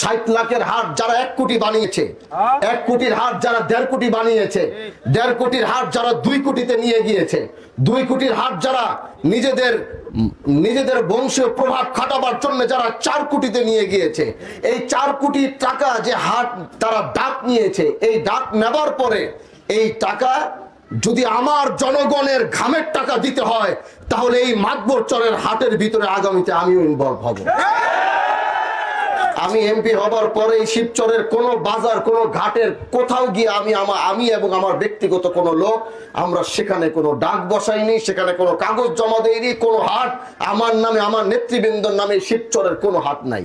60 লাখের হাট যারা 1 কোটি বানিয়েছে, 1 কোটির হাট যারা 1.5 কোটি বানিয়েছে, 1.5 কোটির হাট যারা 2 কোটিতে নিয়ে গিয়েছে, 2 কোটির হাট যারা নিজেদের বংশীয় প্রভাব খাটাবার জন্য যারা 4 কোটিতে নিয়ে গিয়েছে, এই 4 কোটি টাকা যে হাট তারা ডাক নিয়েছে, এই ডাক নেবার পরে এই টাকা যদি আমার জনগণের ঘামের টাকা দিতে হয়, তাহলে এই মাতবর চরের হাটের ভিতরে আগামীতে আমিও ইনভলভ হব। আমি এমপি হবার পরে শিবচরের কোন বাজার, কোন ঘাটের কোথাও গিয়ে আমি এবং আমার ব্যক্তিগত কোন লোক আমরা সেখানে কোনো ডাক বসাইনি, সেখানে কোনো কাগজ জমা দেইনি। কোনো হাট আমার নামে, আমার নেতৃবৃন্দর নামে শিবচরের কোনো হাট নাই।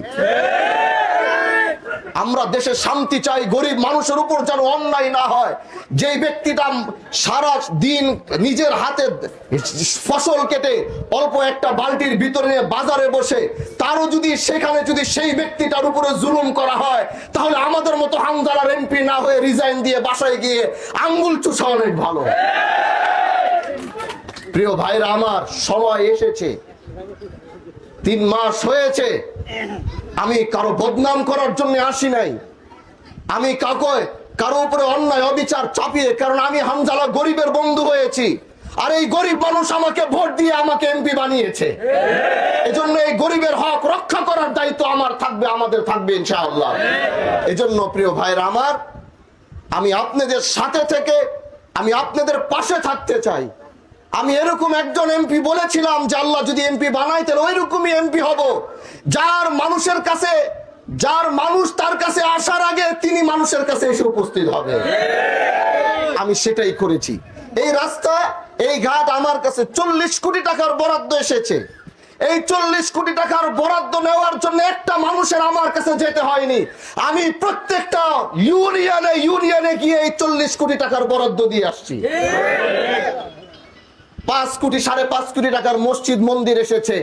আমরা দেশে শান্তি চাই, গরিব মানুষের উপর যেন অন্যায় না হয়। যে ব্যক্তিটা সারা দিন নিজের হাতে ফসল কেটে অল্প একটা বালতির ভিতরে নিয়ে বাজারে বসে, তারও যদি সেখানে যদি সেই ব্যক্তিটার উপরে জুলুম করা হয়, তাহলে আমাদের মতো হামজালার এমপি না হয়ে রিজাইন দিয়ে বাসায় গিয়ে আঙ্গুল চুষা অনেক ভালো। প্রিয় ভাইরা আমার, সময় এসেছে, 3 মাস হয়েছে। আমি কারো বদনাম করার জন্য আসি নাই। আমি কারো উপরে অন্যায় অবিচার চাপিয়ে, কারণ আমি হামজালা গরিবের বন্ধু হয়েছি, আর এই গরিব মানুষ আমাকে ভোট দিয়ে আমাকে এমপি বানিয়েছে। এজন্য এই গরিবের হক রক্ষা করার দায়িত্ব আমার থাকবে, আমাদের থাকবে ইনশাআল্লাহ। এজন্য প্রিয় ভাইরা আমার, আমি আপনাদের সাথে থেকে আমি আপনাদের পাশে থাকতে চাই। আমি এরকম একজন এমপি বলেছিলাম যে আল্লাহ যদি এমপি বানায় তাহলে ওইরকমই এমপি হব, যার মানুষ তার কাছে আসার আগে তিনি মানুষের কাছে এসে উপস্থিত হবে। আমি সেটাই করেছি। এই রাস্তা, এই ঘাট আমার কাছে 40 কোটি টাকার বরাদ্দ এসেছে। এই 40 কোটি টাকার বরাদ্দ নেওয়ার জন্য একটা মানুষের আমার কাছে যেতে হয়নি। আমি প্রত্যেকটা ইউনিয়নে গিয়ে এই 40 কোটি টাকার বরাদ্দ দিয়ে আসছি। 5 কোটি 5.5 কোটি টাকার মসজিদ মন্দির এসেছে।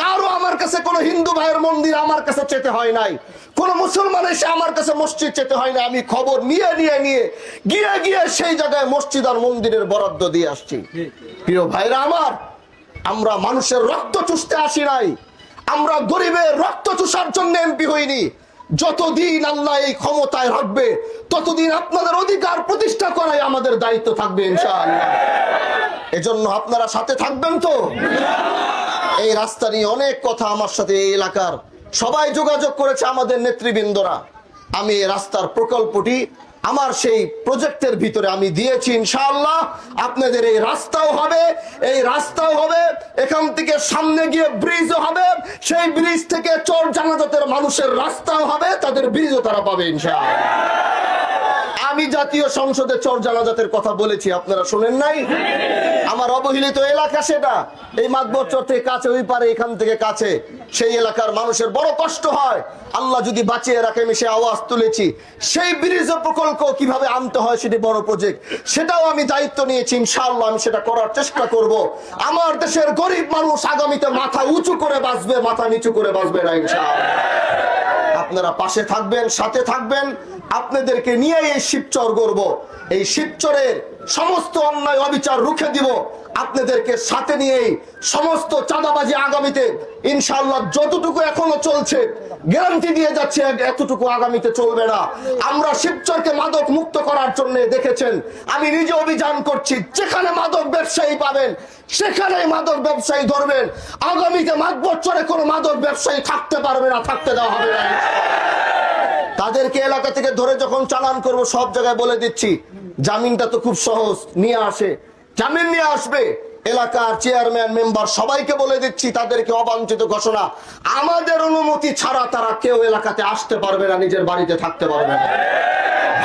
কারো আমার কাছে কোনো হিন্দু ভাইয়ের মন্দির আমার কাছে চেতে হয় নাই, কোন মুসলমান এসে আমার কাছে মসজিদ চেতে হয় না। আমি খবর নিয়ে গিয়ে সেই জায়গায় মসজিদ আর মন্দিরের বরাদ্দ দিয়ে আসছি। প্রিয় ভাইরা আমার, আমরা মানুষের রক্ত চুষতে আসি নাই, আমরা গরিবের রক্ত চুষার জন্য এমপি হইনি। যতদিন আল্লাহ এই ক্ষমতায় রাখবে, ততদিন আপনাদের অধিকার প্রতিষ্ঠা করাই আমাদের দায়িত্ব থাকবে ইনশাআল্লাহ। এজন্য আপনারা সাথে থাকবেন তো? এই রাস্তা নিয়ে অনেক কথা আমার সাথে এই এলাকার সবাই যোগাযোগ করেছে, আমাদের নেতৃবৃন্দরা। আমি এই রাস্তার প্রকল্পটি আমার সেই প্রজেক্টের ভিতরে আমি দিয়েছি ইনশাআল্লাহ। আপনাদের এই রাস্তাও হবে, এখান থেকে সামনে গিয়ে ব্রিজও হবে, সেই ব্রিজ থেকে চর জানাজাতের মানুষের রাস্তাও হবে, তাদের ব্রিজও তারা পাবে ইনশাআল্লাহ। আমি জাতীয় সংসদে চর জানাজাতের কথা বলেছি, আপনারা শুনেন নাই? আমার অবহেলিত এলাকা সেটা, এই মাতবর চর থেকে কাছে, ওই পারে এখান থেকে কাছে, সেই এলাকার মানুষের বড় কষ্ট হয়। আল্লাহ যদি বাঁচিয়ে রাখে, আমি সে আওয়াজ তুলেছি। সেই ব্রিজ প্রকল্প কিভাবে আনতে হয়, সেটি বড় প্রজেক্ট, সেটাও আমি দায়িত্ব নিয়েছি ইনশাআল্লাহ। আমি সেটা করার চেষ্টা করব। আমার দেশের গরিব মানুষ আগামীতে মাথা উঁচু করে বাঁচবে, মাথা নিচু করে বাঁচবে না ইনশাআল্লাহ। আপনারা পাশে থাকবেন, সাথে থাকবেন। আপনাদেরকে নিয়ে এই শিবচর গড়ব, এই শিবচরের সমস্ত অন্যায় অবিচার রুখে দিব। আপনাদেরকে সাথে নিয়েই সমস্ত চাঁদাবাজি আগামীতে ইনশাআল্লাহ যতটুকু এখনো চলছে, গ্যারান্টি দিয়ে যাচ্ছে এতটুকু আগামীতে চলবে না। আমরা শিবচরকে মাদক মুক্ত করার জন্য দেখেছেন, আমি নিজে অভিযান করছি। যেখানে মাদক ব্যবসায়ী পাবেন সেখানেই মাদক ব্যবসায়ী ধরবেন। আগামীতে মাতবর চরে কোনো মাদক ব্যবসায়ী থাকতে পারবে না, থাকতে দেওয়া হবে না। তাদেরকে এলাকা থেকে ধরে যখন চালান করব, সব জায়গায় বলে দিচ্ছি, জামিনটা তো খুব সহজ, নিয়ে আসে, জামিন নিয়ে আসবে। এলাকার চেয়ারম্যান, মেম্বার সবাইকে বলে দিচ্ছি, তাদেরকে অবাঞ্ছিত ঘোষণা, আমাদের অনুমতি ছাড়া তারা কেউ এলাকাতে আসতে পারবে না, নিজের বাড়িতে থাকতে পারবে না।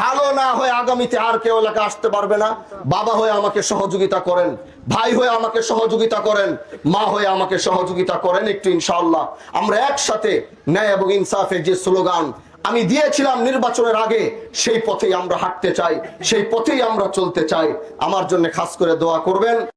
ভালো না হয়ে আগামীতে আর কেউ এলাকা আসতে পারবে না। বাবা হয়ে আমাকে সহযোগিতা করেন, ভাই হয়ে আমাকে সহযোগিতা করেন, মা হয়ে আমাকে সহযোগিতা করেন একটু ইনশাআল্লাহ। আমরা একসাথে ন্যায় এবং ইনসাফের যে স্লোগান আমি দিয়েছিলাম নির্বাচনের আগে, সেই পথেই আমরা হাঁটতে চাই, সেই পথেই আমরা চলতে চাই। আমার জন্য খাস করে দোয়া করবেন।